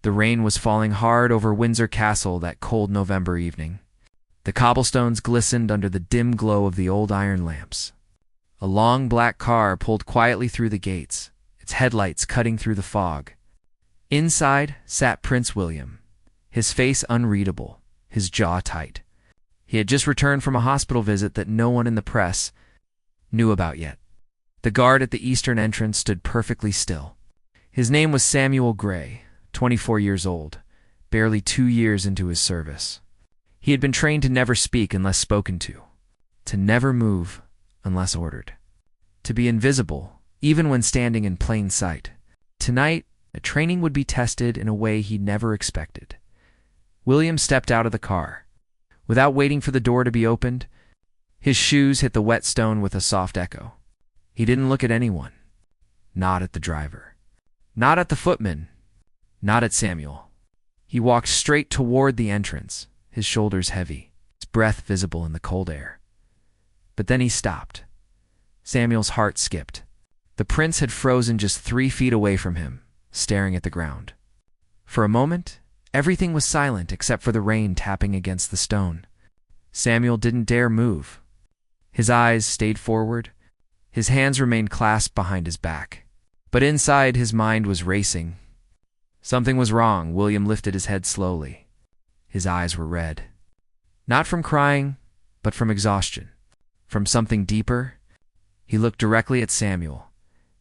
The rain was falling hard over Windsor Castle that cold November evening. The cobblestones glistened under the dim glow of the old iron lamps. A long black car pulled quietly through the gates, its headlights cutting through the fog. Inside sat Prince William, his face unreadable, his jaw tight. He had just returned from a hospital visit that no one in the press knew about yet. The guard at the eastern entrance stood perfectly still. His name was Samuel Gray, 24 years old, barely 2 years into his service. He had been trained to never speak unless spoken to never move unless ordered, to be invisible even when standing in plain sight. Tonight, the training would be tested in a way he never expected. William stepped out of the car. Without waiting for the door to be opened, his shoes hit the wet stone with a soft echo. He didn't look at anyone. Not at the driver. Not at the footman. Not at Samuel. He walked straight toward the entrance, his shoulders heavy, his breath visible in the cold air. But then he stopped. Samuel's heart skipped. The prince had frozen just 3 feet away from him, staring at the ground. For a moment, everything was silent except for the rain tapping against the stone. Samuel didn't dare move. His eyes stayed forward. His hands remained clasped behind his back. But inside, his mind was racing. Something was wrong. William lifted his head slowly. His eyes were red. Not from crying, but from exhaustion. From something deeper. He looked directly at Samuel,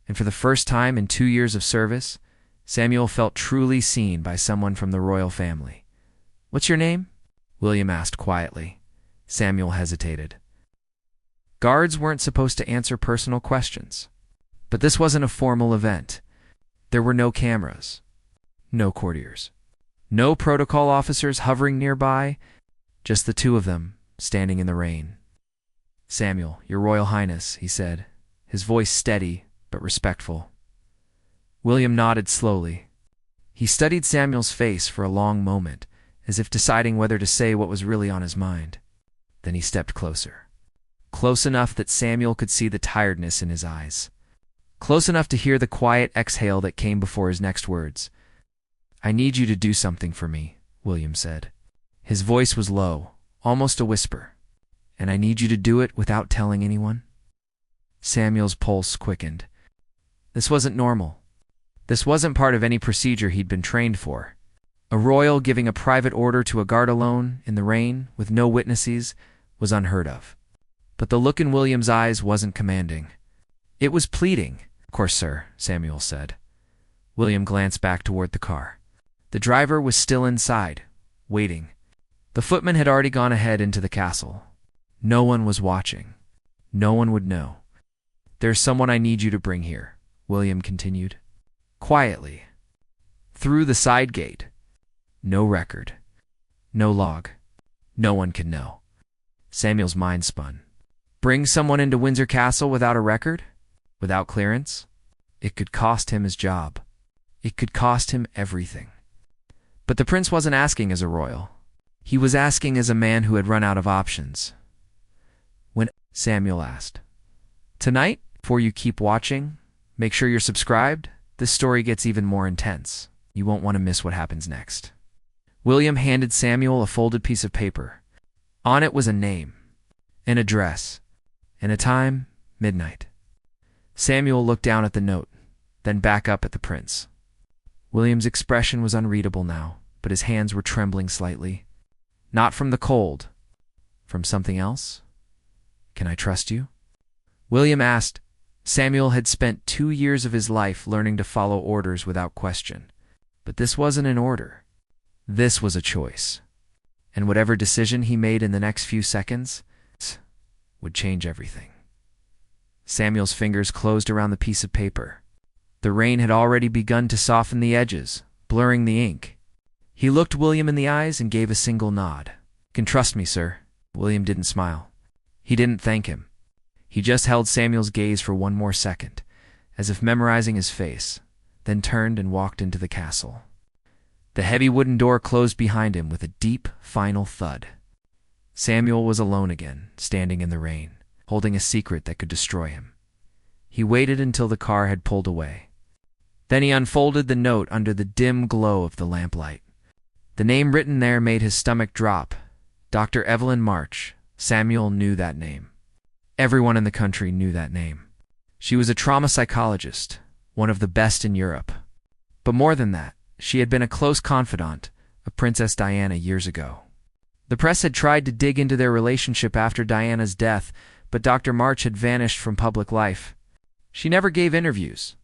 and for the first time in 2 years of service, Samuel felt truly seen by someone from the royal family. "What's your name?" William asked quietly. Samuel hesitated. Guards weren't supposed to answer personal questions. But this wasn't a formal event. There were no cameras, no courtiers, no protocol officers hovering nearby, just the two of them, standing in the rain. "Samuel, your Royal Highness," he said, his voice steady but respectful. William nodded slowly. He studied Samuel's face for a long moment, as if deciding whether to say what was really on his mind. Then he stepped closer. Close enough that Samuel could see the tiredness in his eyes. Close enough to hear the quiet exhale that came before his next words. "I need you to do something for me," William said. His voice was low, almost a whisper. "And I need you to do it without telling anyone." Samuel's pulse quickened. This wasn't normal. This wasn't part of any procedure he'd been trained for. A royal giving a private order to a guard alone, in the rain, with no witnesses, was unheard of. But the look in William's eyes wasn't commanding. It was pleading. "Of course, sir," Samuel said. William glanced back toward the car. The driver was still inside, waiting. The footman had already gone ahead into the castle. No one was watching. No one would know. "There's someone I need you to bring here," William continued. Quietly. Through the side gate. No record. No log. No one can know. Samuel's mind spun. Bring someone into Windsor Castle without a record? Without clearance? It could cost him his job. It could cost him everything. But the prince wasn't asking as a royal. He was asking as a man who had run out of options. When Samuel asked, "Tonight, before you keep watching, make sure you're subscribed. This story gets even more intense. You won't want to miss what happens next." William handed Samuel a folded piece of paper. On it was a name, an address, and a time, midnight. Samuel looked down at the note, then back up at the prince. William's expression was unreadable now, but his hands were trembling slightly. Not from the cold. From something else? "Can I trust you?" William asked. Samuel had spent 2 years of his life learning to follow orders without question. But this wasn't an order. This was a choice. And whatever decision he made in the next few seconds would change everything. Samuel's fingers closed around the piece of paper. The rain had already begun to soften the edges, blurring the ink. He looked William in the eyes and gave a single nod. "You can trust me, sir." William didn't smile. He didn't thank him. He just held Samuel's gaze for one more second, as if memorizing his face, then turned and walked into the castle. The heavy wooden door closed behind him with a deep, final thud. Samuel was alone again, standing in the rain, holding a secret that could destroy him. He waited until the car had pulled away. Then he unfolded the note under the dim glow of the lamplight. The name written there made his stomach drop. Dr. Evelyn March. Samuel knew that name. Everyone in the country knew that name. She was a trauma psychologist, one of the best in Europe. But more than that, she had been a close confidant of Princess Diana years ago. The press had tried to dig into their relationship after Diana's death, but Dr. March had vanished from public life. She never gave interviews.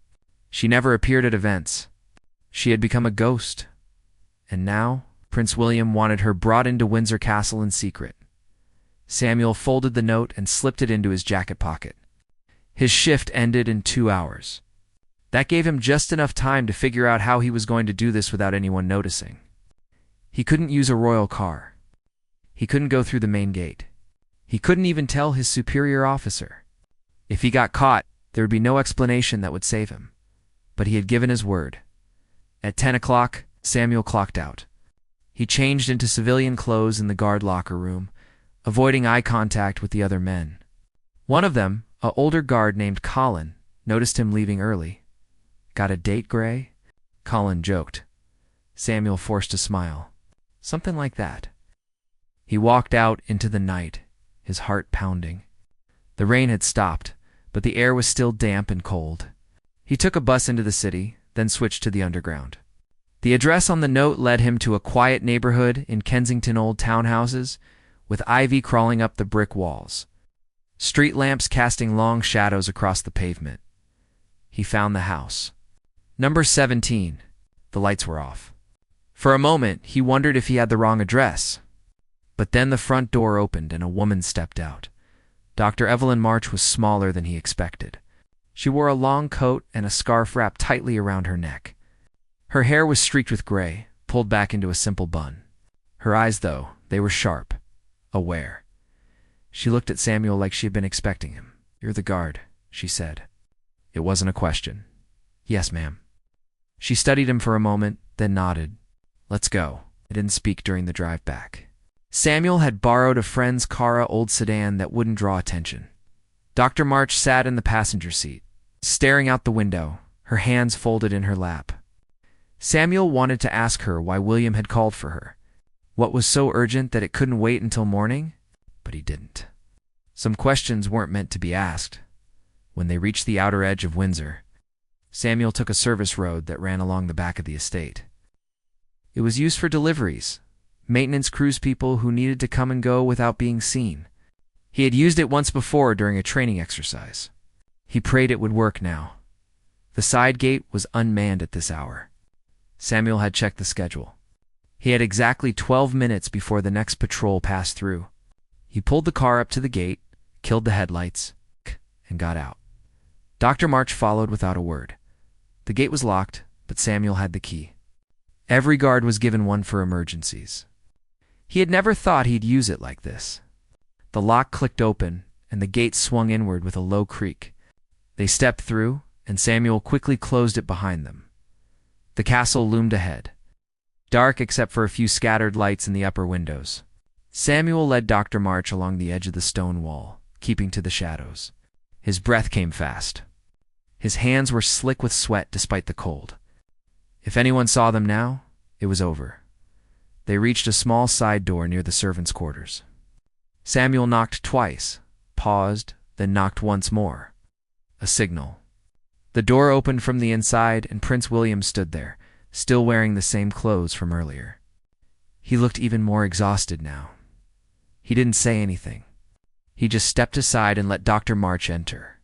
She never appeared at events. She had become a ghost. And now, Prince William wanted her brought into Windsor Castle in secret. Samuel folded the note and slipped it into his jacket pocket. His shift ended in 2 hours. That gave him just enough time to figure out how he was going to do this without anyone noticing. He couldn't use a royal car. He couldn't go through the main gate. He couldn't even tell his superior officer. If he got caught, there would be no explanation that would save him. But he had given his word. At 10 o'clock, Samuel clocked out. He changed into civilian clothes in the guard locker room, avoiding eye contact with the other men. One of them, an older guard named Colin, noticed him leaving early. "Got a date, Gray?" Colin joked. Samuel forced a smile. Something like that. He walked out into the night, his heart pounding. The rain had stopped, but the air was still damp and cold. He took a bus into the city, then switched to the underground. The address on the note led him to a quiet neighborhood in Kensington old townhouses, with ivy crawling up the brick walls, street lamps casting long shadows across the pavement. He found the house. Number 17. The lights were off. For a moment, he wondered if he had the wrong address. But then the front door opened and a woman stepped out. Dr. Evelyn March was smaller than he expected. She wore a long coat and a scarf wrapped tightly around her neck. Her hair was streaked with gray, pulled back into a simple bun. Her eyes, though, they were sharp, aware. She looked at Samuel like she had been expecting him. "You're the guard," she said. It wasn't a question. "Yes, ma'am." She studied him for a moment, then nodded. "Let's go." I didn't speak during the drive back. Samuel had borrowed a friend's Cara old sedan that wouldn't draw attention. Dr. March sat in the passenger seat, staring out the window, her hands folded in her lap. Samuel wanted to ask her why William had called for her. What was so urgent that it couldn't wait until morning? But he didn't. Some questions weren't meant to be asked. When they reached the outer edge of Windsor, Samuel took a service road that ran along the back of the estate. It was used for deliveries, maintenance crews, people who needed to come and go without being seen. He had used it once before during a training exercise. He prayed it would work now. The side gate was unmanned at this hour. Samuel had checked the schedule. He had exactly 12 minutes before the next patrol passed through. He pulled the car up to the gate, killed the headlights, and got out. Dr. March followed without a word. The gate was locked, but Samuel had the key. Every guard was given one for emergencies. He had never thought he'd use it like this. The lock clicked open, and the gate swung inward with a low creak. They stepped through, and Samuel quickly closed it behind them. The castle loomed ahead, dark except for a few scattered lights in the upper windows. Samuel led Dr. March along the edge of the stone wall, keeping to the shadows. His breath came fast. His hands were slick with sweat despite the cold. If anyone saw them now, it was over. They reached a small side door near the servants' quarters. Samuel knocked twice, paused, then knocked once more. A signal. The door opened from the inside and Prince William stood there, still wearing the same clothes from earlier. He looked even more exhausted now. He didn't say anything. He just stepped aside and let Dr. March enter.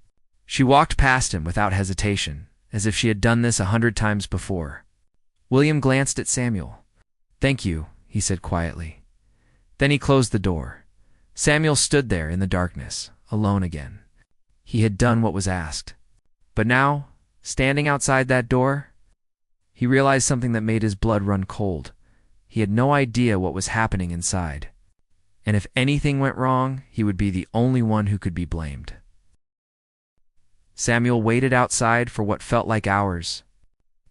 She walked past him without hesitation, as if she had done this 100 times before. William glanced at Samuel. "Thank you," he said quietly. Then he closed the door. Samuel stood there in the darkness, alone again. He had done what was asked. But now, standing outside that door, he realized something that made his blood run cold. He had no idea what was happening inside. And if anything went wrong, he would be the only one who could be blamed. Samuel waited outside for what felt like hours.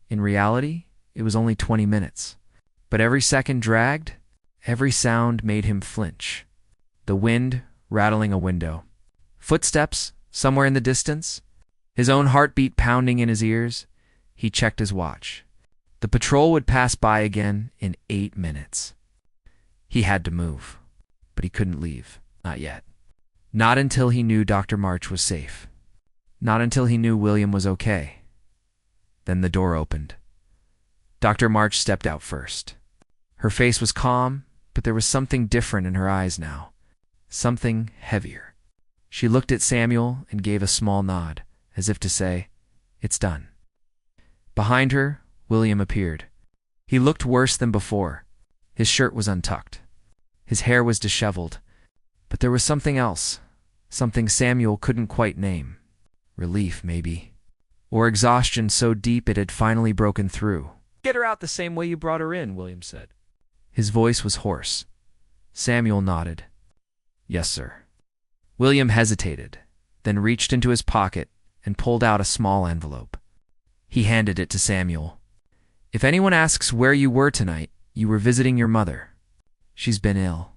In reality, it was only 20 minutes. But every second dragged, every sound made him flinch. The wind rattling a window. Footsteps somewhere in the distance. His own heartbeat pounding in his ears. He checked his watch. The patrol would pass by again in 8 minutes. He had to move, but he couldn't leave. Not yet. Not until he knew Dr. March was safe. Not until he knew William was okay. Then the door opened. Dr. March stepped out first. Her face was calm, but there was something different in her eyes now. Something heavier. She looked at Samuel and gave a small nod, as if to say, "It's done." Behind her, William appeared. He looked worse than before. His shirt was untucked. His hair was disheveled. But there was something else, something Samuel couldn't quite name. Relief, maybe. Or exhaustion so deep it had finally broken through. "Get her out the same way you brought her in," William said. His voice was hoarse. Samuel nodded. "Yes, sir." William hesitated, then reached into his pocket and pulled out a small envelope. He handed it to Samuel. "If anyone asks where you were tonight, you were visiting your mother. She's been ill.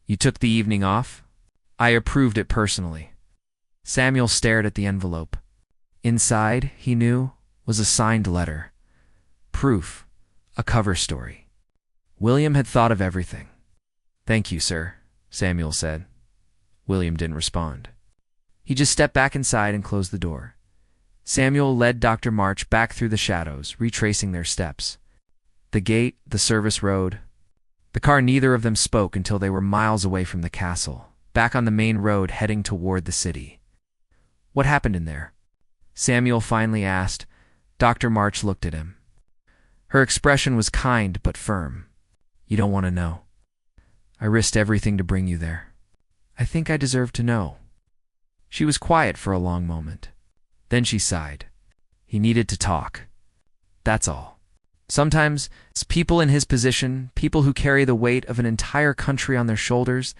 You took the evening off? I approved it personally." Samuel stared at the envelope. Inside, he knew, was a signed letter. Proof. A cover story. William had thought of everything. "Thank you, sir," Samuel said. William didn't respond. He just stepped back inside and closed the door. Samuel led Dr. March back through the shadows, retracing their steps. The gate, the service road. The car, neither of them spoke until they were miles away from the castle, back on the main road heading toward the city. "What happened in there?" Samuel finally asked. Dr. March looked at him. Her expression was kind but firm. "You don't want to know. I risked everything to bring you there. I think I deserve to know." She was quiet for a long moment. Then she sighed. He needed to talk. That's all. Sometimes, people in his position, people who carry the weight of an entire country on their shoulders,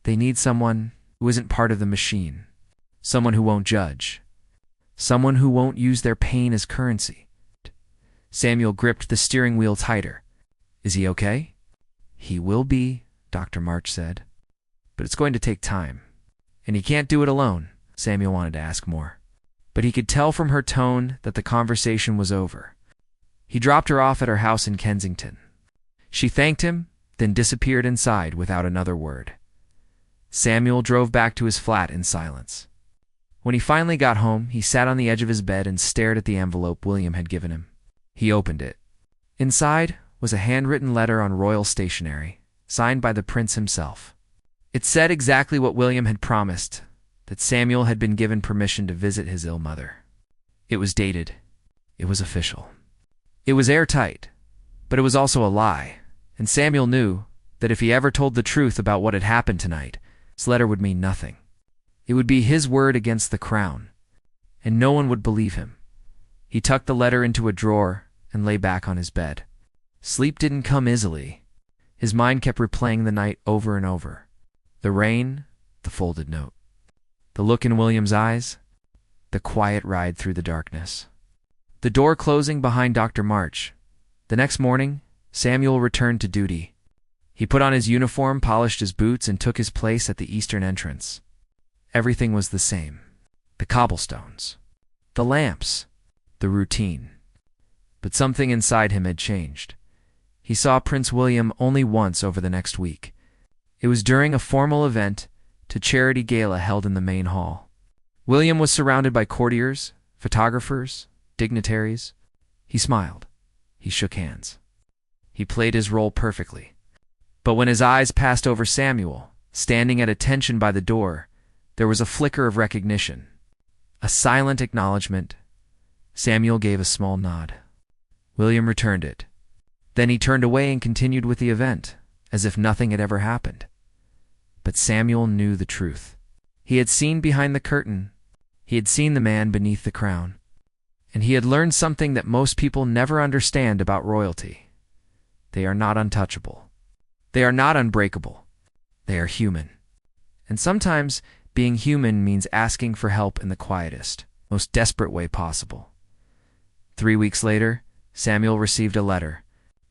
they need someone who isn't part of the machine. Someone who won't judge. Someone who won't use their pain as currency. Samuel gripped the steering wheel tighter. "Is he okay?" "He will be," Dr. March said. "But it's going to take time. And he can't do it alone." Samuel wanted to ask more, but he could tell from her tone that the conversation was over. He dropped her off at her house in Kensington. She thanked him, then disappeared inside without another word. Samuel drove back to his flat in silence. When he finally got home, he sat on the edge of his bed and stared at the envelope William had given him. He opened it. Inside was a handwritten letter on royal stationery, signed by the prince himself. It said exactly what William had promised, that Samuel had been given permission to visit his ill mother. It was dated. It was official. It was airtight, but it was also a lie, and Samuel knew that if he ever told the truth about what had happened tonight, his letter would mean nothing. It would be his word against the crown, and no one would believe him. He tucked the letter into a drawer and lay back on his bed. Sleep didn't come easily. His mind kept replaying the night over and over. The rain, the folded note. The look in William's eyes, the quiet ride through the darkness. The door closing behind Dr. March. The next morning, Samuel returned to duty. He put on his uniform, polished his boots, and took his place at the eastern entrance. Everything was the same. The cobblestones. The lamps. The routine. But something inside him had changed. He saw Prince William only once over the next week. It was during a formal event, a charity gala held in the main hall. William was surrounded by courtiers, photographers, dignitaries. He smiled. He shook hands. He played his role perfectly. But when his eyes passed over Samuel, standing at attention by the door, there was a flicker of recognition. A silent acknowledgement. Samuel gave a small nod. William returned it. Then he turned away and continued with the event, as if nothing had ever happened. But Samuel knew the truth. He had seen behind the curtain. He had seen the man beneath the crown. And he had learned something that most people never understand about royalty. They are not untouchable. They are not unbreakable. They are human. And sometimes being human means asking for help in the quietest, most desperate way possible. 3 weeks later, Samuel received a letter.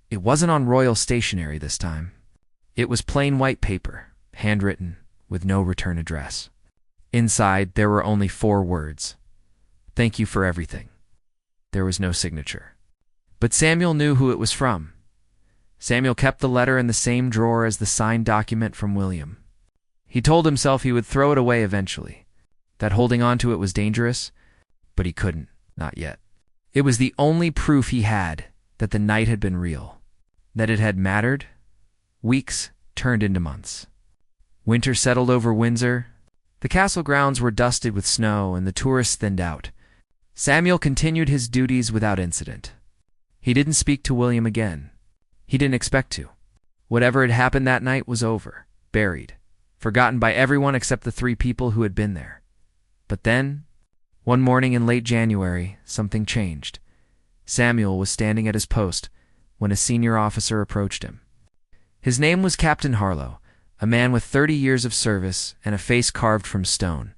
It wasn't on royal stationery this time. It was plain white paper, handwritten, with no return address. Inside, there were only 4 words. "Thank you for everything." There was no signature. But Samuel knew who it was from. Samuel kept the letter in the same drawer as the signed document from William. He told himself he would throw it away eventually, that holding on to it was dangerous, but he couldn't, not yet. It was the only proof he had that the night had been real, that it had mattered. Weeks turned into months. Winter settled over Windsor. The castle grounds were dusted with snow and the tourists thinned out. Samuel continued his duties without incident. He didn't speak to William again. He didn't expect to. Whatever had happened that night was over, buried, forgotten by everyone except the 3 people who had been there. But then, one morning in late January, something changed. Samuel was standing at his post when a senior officer approached him. His name was Captain Harlow, a man with 30 years of service and a face carved from stone.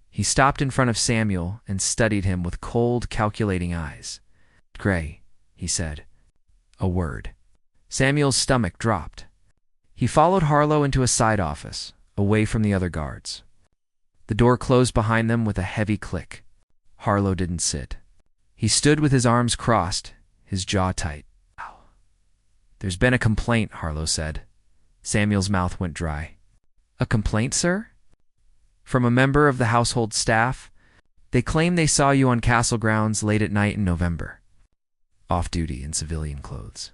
He stopped in front of Samuel and studied him with cold, calculating eyes. "Gray," he said. A word. Samuel's stomach dropped. He followed Harlow into a side office, away from the other guards. The door closed behind them with a heavy click. Harlow didn't sit. He stood with his arms crossed, his jaw tight. "There's been a complaint," Harlow said. Samuel's mouth went dry. "A complaint, sir?" "From a member of the household staff. They claim they saw you on castle grounds late at night in November. Off-duty in civilian clothes.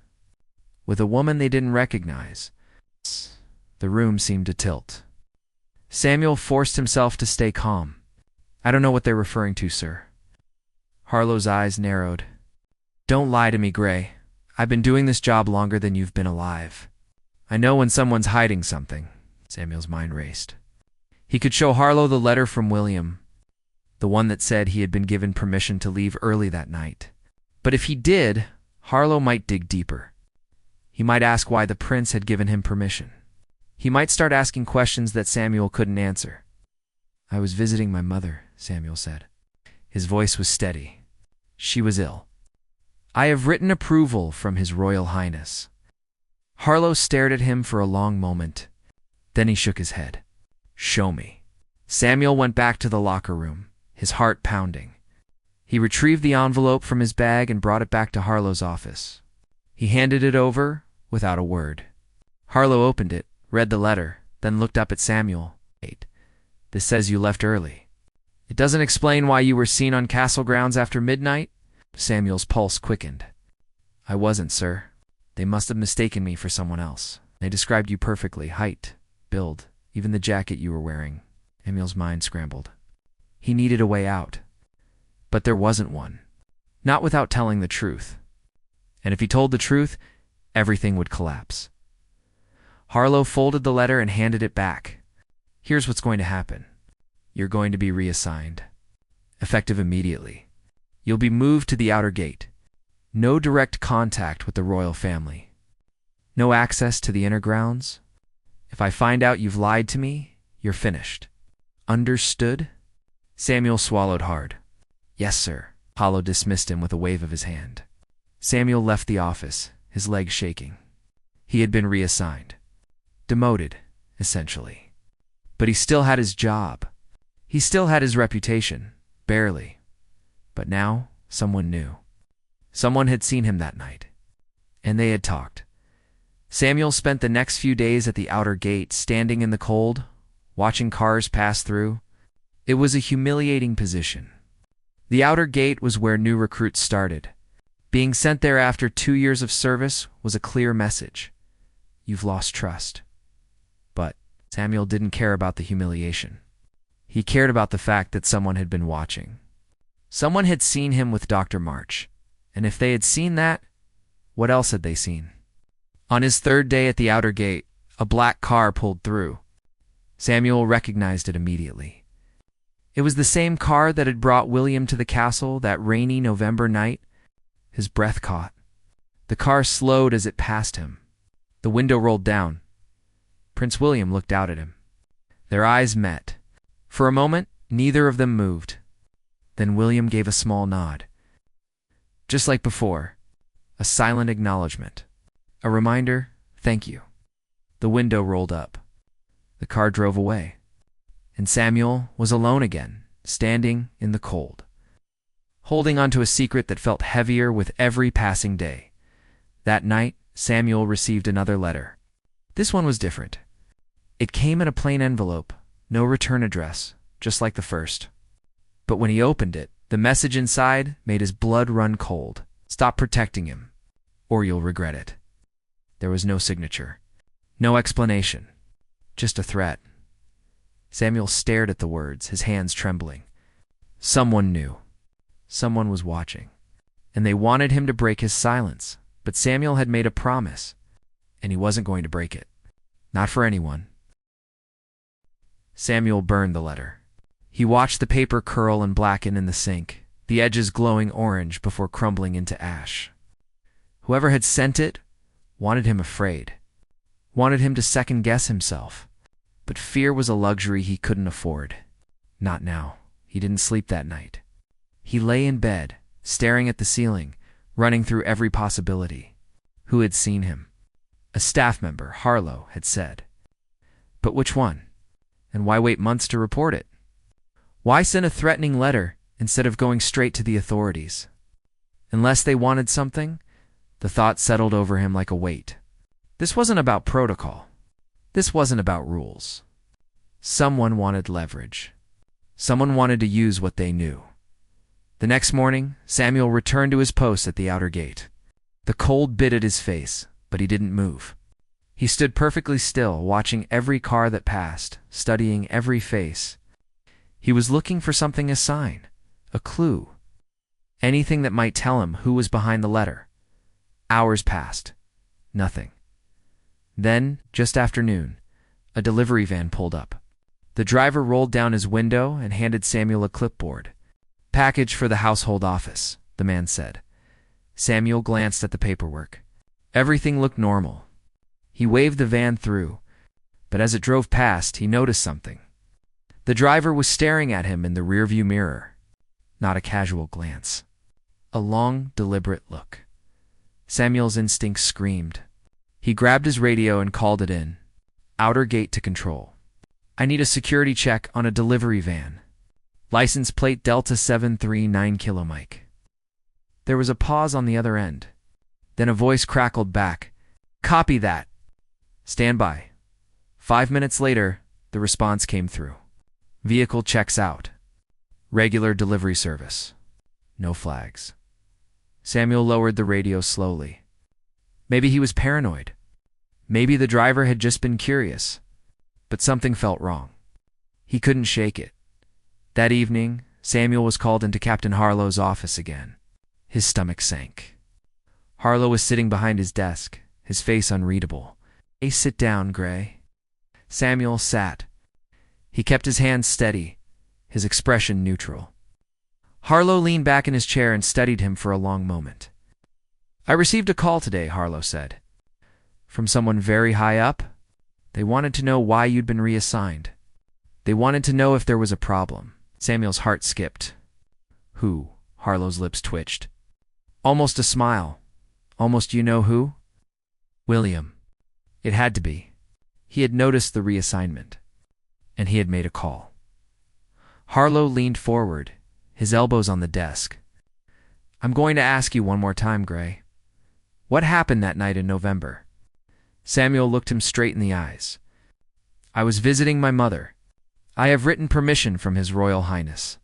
With a woman they didn't recognize." The room seemed to tilt. Samuel forced himself to stay calm. "I don't know what they're referring to, sir." Harlow's eyes narrowed. "Don't lie to me, Gray. I've been doing this job longer than you've been alive. I know when someone's hiding something." Samuel's mind raced. He could show Harlow the letter from William, the one that said he had been given permission to leave early that night. But if he did, Harlow might dig deeper. He might ask why the prince had given him permission. He might start asking questions that Samuel couldn't answer. "I was visiting my mother," Samuel said. His voice was steady. "She was ill. I have written approval from His Royal Highness." Harlow stared at him for a long moment. Then he shook his head. "Show me." Samuel went back to the locker room, his heart pounding. He retrieved the envelope from his bag and brought it back to Harlow's office. He handed it over without a word. Harlow opened it, read the letter, then looked up at Samuel. "Wait, this says you left early. It doesn't explain why you were seen on castle grounds after midnight?" Samuel's pulse quickened. "I wasn't, sir. They must have mistaken me for someone else. They described you perfectly, height, build, even the jacket you were wearing." Samuel's mind scrambled. He needed a way out. But there wasn't one. Not without telling the truth. And if he told the truth, everything would collapse. Harlow folded the letter and handed it back. "Here's what's going to happen. You're going to be reassigned. Effective immediately. You'll be moved to the outer gate. No direct contact with the royal family. No access to the inner grounds. If I find out you've lied to me, you're finished. Understood?" Samuel swallowed hard. "Yes, sir." Harlow dismissed him with a wave of his hand. Samuel left the office, his legs shaking. He had been reassigned. Demoted, essentially. But he still had his job. He still had his reputation, barely. But now, someone knew. Someone had seen him that night. And they had talked. Samuel spent the next few days at the outer gate, standing in the cold, watching cars pass through. It was a humiliating position. The outer gate was where new recruits started. Being sent there after 2 years of service was a clear message. You've lost trust. But Samuel didn't care about the humiliation. He cared about the fact that someone had been watching. Someone had seen him with Dr. March. And if they had seen that, what else had they seen? On his 3rd day at the outer gate, a black car pulled through. Samuel recognized it immediately. It was the same car that had brought William to the castle that rainy November night. His breath caught. The car slowed as it passed him. The window rolled down. Prince William looked out at him. Their eyes met. For a moment, neither of them moved. Then William gave a small nod. Just like before, a silent acknowledgement. A reminder, thank you. The window rolled up. The car drove away. And Samuel was alone again, standing in the cold. holding onto a secret that felt heavier with every passing day. That night, Samuel received another letter. This one was different. It came in a plain envelope, no return address, just like the first. But when he opened it, the message inside made his blood run cold. Stop protecting him, or you'll regret it. There was no signature, no explanation, just a threat. Samuel stared at the words, his hands trembling. Someone knew. Someone was watching. And they wanted him to break his silence. But Samuel had made a promise, and he wasn't going to break it. Not for anyone. Samuel burned the letter. He watched the paper curl and blacken in the sink, the edges glowing orange before crumbling into ash. Whoever had sent it wanted him afraid, wanted him to second-guess himself. But fear was a luxury he couldn't afford. Not now. He didn't sleep that night. He lay in bed, staring at the ceiling, running through every possibility. Who had seen him? A staff member, Harlow, had said. But which one? And why wait months to report it? Why send a threatening letter instead of going straight to the authorities? Unless they wanted something, the thought settled over him like a weight. This wasn't about protocol. This wasn't about rules. Someone wanted leverage. Someone wanted to use what they knew. The next morning, Samuel returned to his post at the outer gate. The cold bit at his face, but he didn't move. He stood perfectly still, watching every car that passed, studying every face. He was looking for something, a sign, a clue, anything that might tell him who was behind the letter. Hours passed. Nothing. Then, just after noon, a delivery van pulled up. The driver rolled down his window and handed Samuel a clipboard. Package for the household office, the man said. Samuel glanced at the paperwork. Everything looked normal. He waved the van through, but as it drove past, he noticed something. The driver was staring at him in the rearview mirror. Not a casual glance. A long, deliberate look. Samuel's instincts screamed. He grabbed his radio and called it in. Outer gate to control. I need a security check on a delivery van. License plate Delta 739 Kilo Mike. There was a pause on the other end. Then a voice crackled back. Copy that. Stand by. 5 minutes later, the response came through. Vehicle checks out. Regular delivery service. No flags. Samuel lowered the radio slowly. Maybe he was paranoid. Maybe the driver had just been curious. But something felt wrong. He couldn't shake it. That evening, Samuel was called into Captain Harlow's office again. His stomach sank. Harlow was sitting behind his desk, his face unreadable. Hey, sit down, Gray. Samuel sat. He kept his hands steady, his expression neutral. Harlow leaned back in his chair and studied him for a long moment. I received a call today, Harlow said. From someone very high up. They wanted to know why you'd been reassigned. They wanted to know if there was a problem. Samuel's heart skipped. Who? Harlow's lips twitched. Almost a smile. Almost you know who? William. It had to be. He had noticed the reassignment. And he had made a call. Harlow leaned forward, his elbows on the desk. I'm going to ask you one more time, Gray. What happened that night in November? Samuel looked him straight in the eyes. I was visiting my mother. I have written permission from His Royal Highness.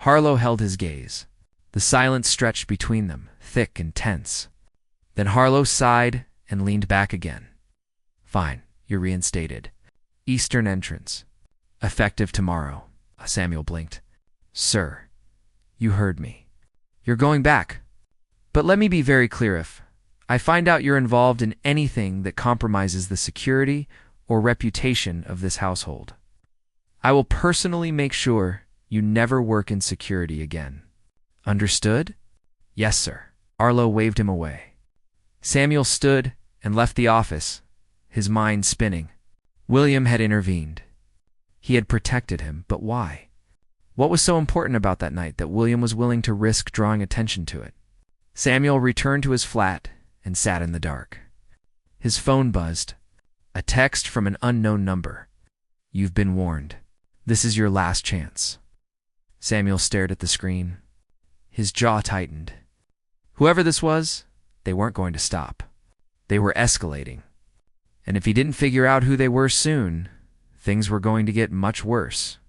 Harlow held his gaze. The silence stretched between them, thick and tense. Then Harlow sighed and leaned back again. Fine, you're reinstated. Eastern entrance. Effective tomorrow. Samuel blinked. Sir, you heard me. You're going back. But let me be very clear, if I find out you're involved in anything that compromises the security or reputation of this household, I will personally make sure you never work in security again. Understood? Yes, sir. Harlow waved him away. Samuel stood and left the office, his mind spinning. William had intervened. He had protected him, but why? What was so important about that night that William was willing to risk drawing attention to it? Samuel returned to his flat and sat in the dark. His phone buzzed. A text from an unknown number. You've been warned. This is your last chance. Samuel stared at the screen. His jaw tightened. Whoever this was, they weren't going to stop. They were escalating. And if he didn't figure out who they were soon, things were going to get much worse.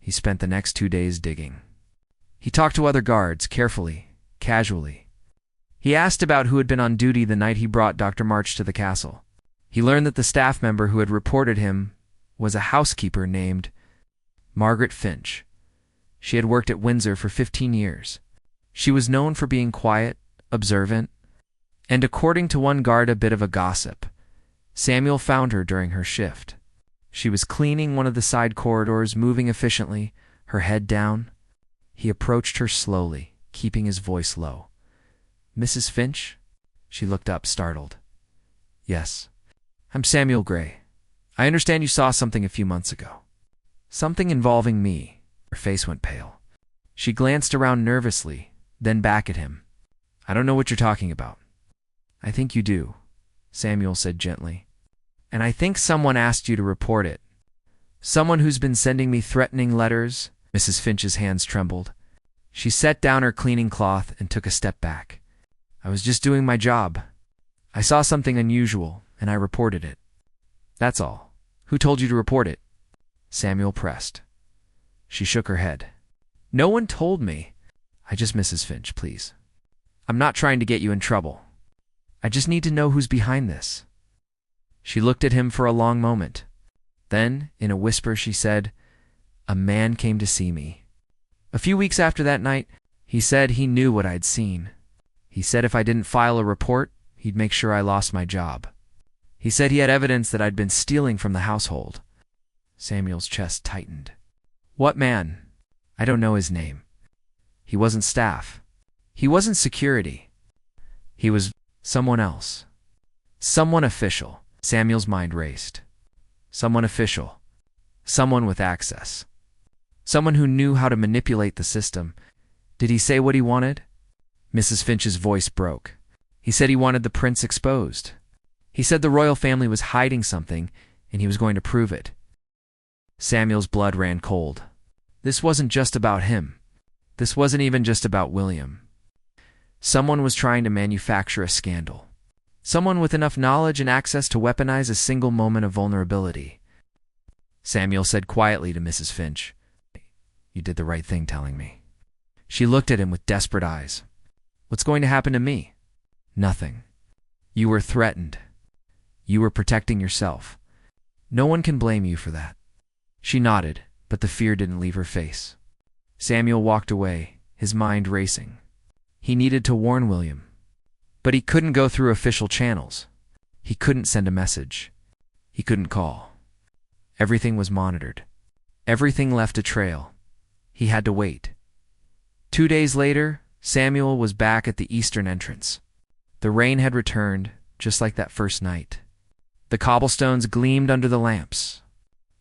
He spent the next 2 days digging. He talked to other guards, carefully, casually. He asked about who had been on duty the night he brought Dr. March to the castle. He learned that the staff member who had reported him was a housekeeper named Margaret Finch. She had worked at Windsor for 15 years. She was known for being quiet, observant, and according to one guard, a bit of a gossip. Samuel found her during her shift. She was cleaning one of the side corridors, moving efficiently, her head down. He approached her slowly, keeping his voice low. "Mrs. Finch?" She looked up, startled. "Yes. I'm Samuel Gray. I understand you saw something a few months ago." "Something involving me." Her face went pale. She glanced around nervously, then back at him. "I don't know what you're talking about." "I think you do," Samuel said gently. "And I think someone asked you to report it. Someone who's been sending me threatening letters." Mrs. Finch's hands trembled. She set down her cleaning cloth and took a step back. "I was just doing my job. I saw something unusual, and I reported it. That's all. Who told you to report it?" Samuel pressed. She shook her head. "No one told me. Mrs. Finch, please. I'm not trying to get you in trouble. I just need to know who's behind this." She looked at him for a long moment. Then, in a whisper, she said, "A man came to see me. A few weeks after that night, he said he knew what I'd seen. He said if I didn't file a report, he'd make sure I lost my job. He said he had evidence that I'd been stealing from the household." Samuel's chest tightened. "What man?" "I don't know his name. He wasn't staff. He wasn't security. He was someone else. Someone official." Samuel's mind raced. Someone official. Someone with access. Someone who knew how to manipulate the system. Did he say what he wanted? Mrs. Finch's voice broke. "He said he wanted the prince exposed. He said the royal family was hiding something, and he was going to prove it." Samuel's blood ran cold. This wasn't just about him. This wasn't even just about William. Someone was trying to manufacture a scandal. Someone with enough knowledge and access to weaponize a single moment of vulnerability. Samuel said quietly to Mrs. Finch, "You did the right thing telling me." She looked at him with desperate eyes. "What's going to happen to me?" "Nothing. You were threatened. You were protecting yourself. No one can blame you for that." She nodded, but the fear didn't leave her face. Samuel walked away, his mind racing. He needed to warn William. But he couldn't go through official channels. He couldn't send a message. He couldn't call. Everything was monitored. Everything left a trail. He had to wait. 2 days later, Samuel was back at the eastern entrance. The rain had returned, just like that first night. The cobblestones gleamed under the lamps.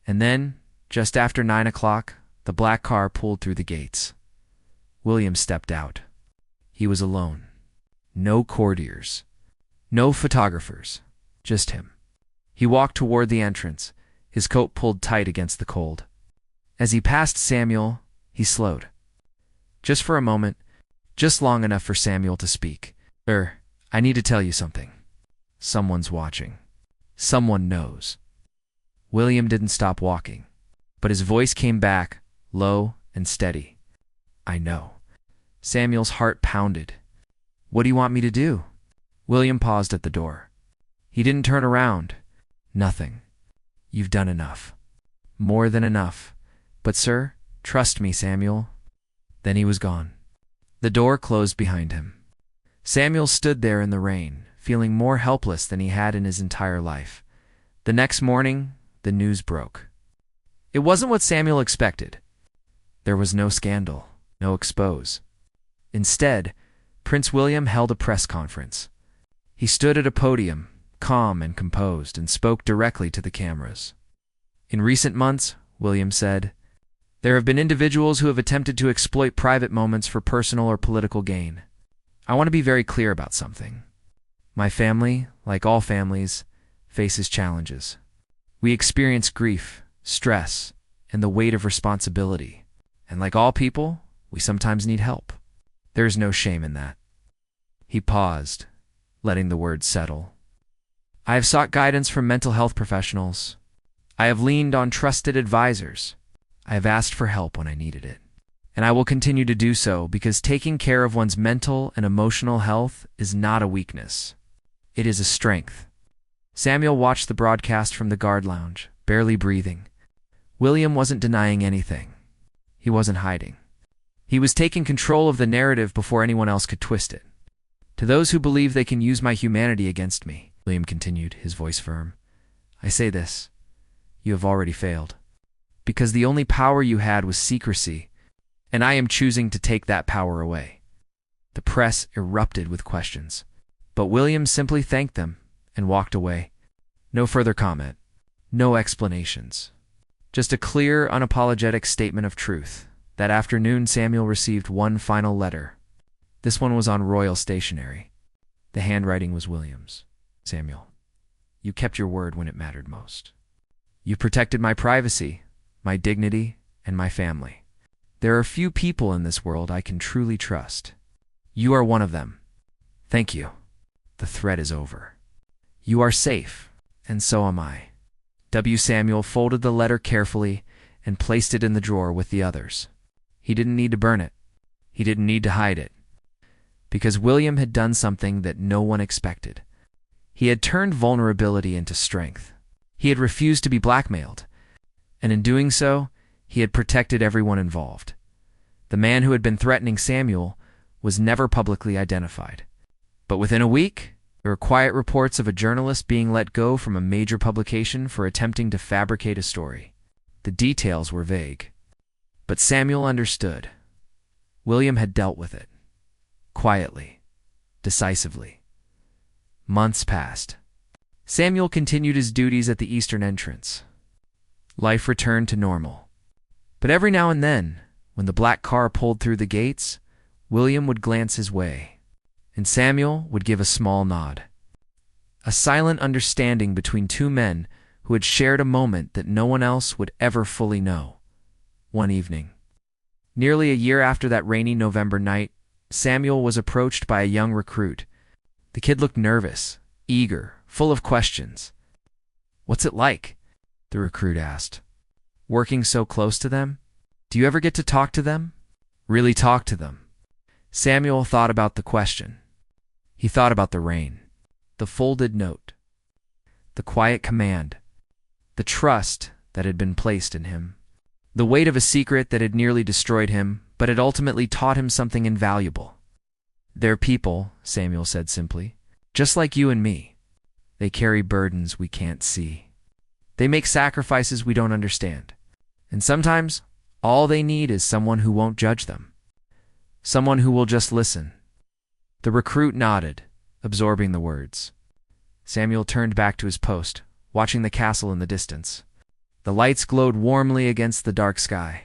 And then, just after 9 o'clock, the black car pulled through the gates. William stepped out. He was alone. No courtiers. No photographers. Just him. He walked toward the entrance, his coat pulled tight against the cold. As he passed Samuel, he slowed. Just for a moment, just long enough for Samuel to speak. I need to tell you something. Someone's watching. Someone knows." William didn't stop walking, but his voice came back, low and steady. "I know." Samuel's heart pounded. "What do you want me to do?" William paused at the door. He didn't turn around. "Nothing. You've done enough. More than enough. But sir, trust me, Samuel." Then he was gone. The door closed behind him. Samuel stood there in the rain, feeling more helpless than he had in his entire life. The next morning, the news broke. It wasn't what Samuel expected. There was no scandal, no expose. Instead, Prince William held a press conference. He stood at a podium, calm and composed, and spoke directly to the cameras. "In recent months," William said, "there have been individuals who have attempted to exploit private moments for personal or political gain. I want to be very clear about something. My family, like all families, faces challenges. We experience grief, stress, and the weight of responsibility. And like all people, we sometimes need help. There is no shame in that. He paused, letting the words settle. I have sought guidance from mental health professionals. I have leaned on trusted advisors. I have asked for help when I needed it. And I will continue to do so because taking care of one's mental and emotional health is not a weakness. It is a strength. Samuel watched the broadcast from the guard lounge, barely breathing. William wasn't denying anything. He wasn't hiding. He was taking control of the narrative before anyone else could twist it. To those who believe they can use my humanity against me, William continued, his voice firm, I say this. You have already failed. Because the only power you had was secrecy, and I am choosing to take that power away. The press erupted with questions, but William simply thanked them and walked away. No further comment, no explanations. Just a clear, unapologetic statement of truth. That afternoon, Samuel received one final letter. This one was on royal stationery. The handwriting was William's. Samuel, you kept your word when it mattered most. You protected my privacy, my dignity, and my family. There are few people in this world I can truly trust. You are one of them. Thank you. The threat is over. You are safe, and so am I. W. Samuel folded the letter carefully and placed it in the drawer with the others. He didn't need to burn it. He didn't need to hide it. Because William had done something that no one expected. He had turned vulnerability into strength. He had refused to be blackmailed. And in doing so, he had protected everyone involved. The man who had been threatening Samuel was never publicly identified. But within a week, there were quiet reports of a journalist being let go from a major publication for attempting to fabricate a story. The details were vague. But Samuel understood. William had dealt with it. Quietly. Decisively. Months passed. Samuel continued his duties at the eastern entrance. Life returned to normal. But every now and then, when the black car pulled through the gates, William would glance his way, and Samuel would give a small nod. A silent understanding between two men who had shared a moment that no one else would ever fully know. One evening, nearly a year after that rainy November night, Samuel was approached by a young recruit. The kid looked nervous, eager, full of questions. What's it like? The recruit asked. Working so close to them? Do you ever get to talk to them? Really talk to them? Samuel thought about the question. He thought about the rain, the folded note, the quiet command, the trust that had been placed in him, the weight of a secret that had nearly destroyed him, but had ultimately taught him something invaluable. They're people, Samuel said simply, just like you and me. They carry burdens we can't see. They make sacrifices we don't understand. And sometimes, all they need is someone who won't judge them. Someone who will just listen. The recruit nodded, absorbing the words. Samuel turned back to his post, watching the castle in the distance. The lights glowed warmly against the dark sky.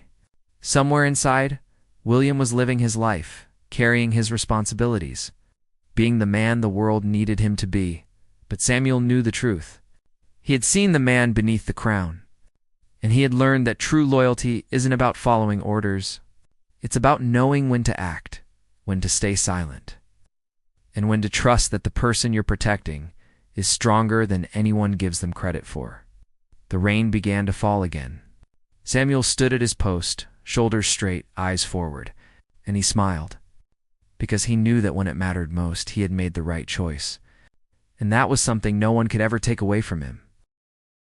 Somewhere inside, William was living his life, carrying his responsibilities, being the man the world needed him to be. But Samuel knew the truth. He had seen the man beneath the crown, and he had learned that true loyalty isn't about following orders. It's about knowing when to act, when to stay silent, and when to trust that the person you're protecting is stronger than anyone gives them credit for. The rain began to fall again. Samuel stood at his post, shoulders straight, eyes forward, and he smiled, because he knew that when it mattered most, he had made the right choice. And that was something no one could ever take away from him.